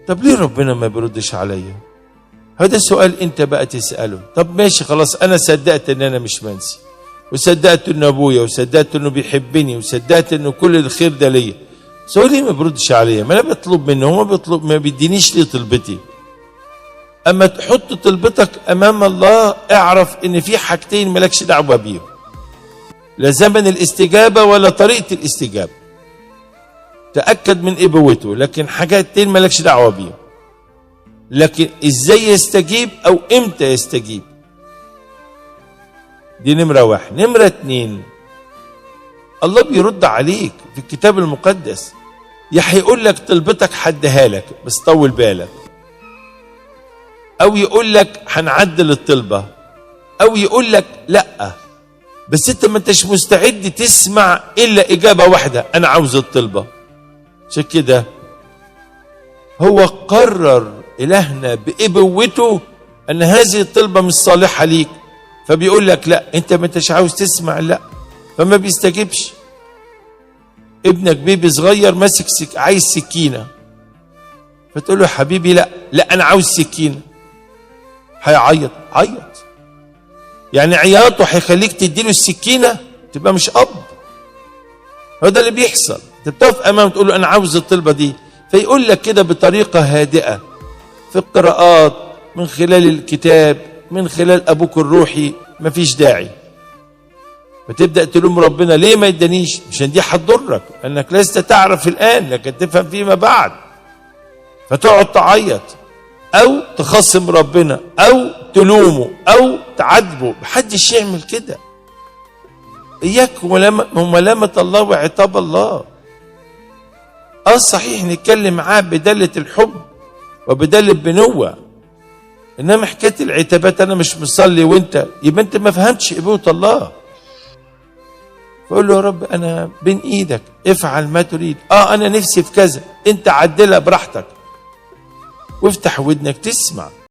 طب ليه ربنا ما بيردش عليا؟ هذا سؤال انت بقى تسأله. طب ماشي خلاص، انا صدقت ان انا مش منسي، وصدقت ان ابويا، وصدقت انه بيحبني، وصدقت انه كل الخير ده ليا، بس هو ليه ما بيردش عليا؟ ما انا بطلب منه، هو ما بيدينيش ليه طلبتي؟ اما تحط طلبتك امام الله اعرف ان في حاجتين مالكش دعوه بيهم، لا زمن الاستجابه ولا طريقه الاستجابه. تاكد من ابوته، لكن حاجتين مالكش دعوه بيهم. لكن ازاي يستجيب او امتى يستجيب، دي نمره واحد. نمره اتنين، الله بيرد عليك في الكتاب المقدس. يا هيقول لك طلبتك حدها لك بس طول بالك، او يقول لك هنعدل الطلبه، او يقول لك لا بس انت ما انتش مستعد تسمع الا اجابه واحده، انا عاوز الطلبه. عشان كده هو قرر الهنا بابوته ان هذه الطلبه مش صالحه ليك، فبيقول لك لا، انت ما انتش عاوز تسمع لا، فما بيستجيبش. ابنك بيبي صغير ماسك عايز سكينه، فتقول له حبيبي لا انا عاوز سكينه، هيعيط. عيط يعني عياطه هيخليك تديله السكينه؟ تبقى مش اب. هو ده اللي بيحصل. انت بتقف امامه تقول له انا عاوز الطلبه دي، فيقول لك كده بطريقه هادئه في القراءات، من خلال الكتاب، من خلال ابوك الروحي، مفيش داعي. فتبدا تلوم ربنا ليه ما يدانيش؟ عشان دي هتضرك، انك لست تعرف الان لكن تفهم فيما بعد. فتقعد تعيط او تخصم ربنا او تلومه او تعاتبه. محدش يعمل كده. اياك وملامه الله وعتاب الله. صحيح نتكلم معاه بدالة الحب وبدالة البنوة، انما حكايه العتابات انا مش مصلي وانت، يبقى انت ما فهمتش ابوه الله. فقول له يا رب انا بين ايدك، افعل ما تريد. انا نفسي في كذا، انت عدلها براحتك، وافتح ودنك تسمع.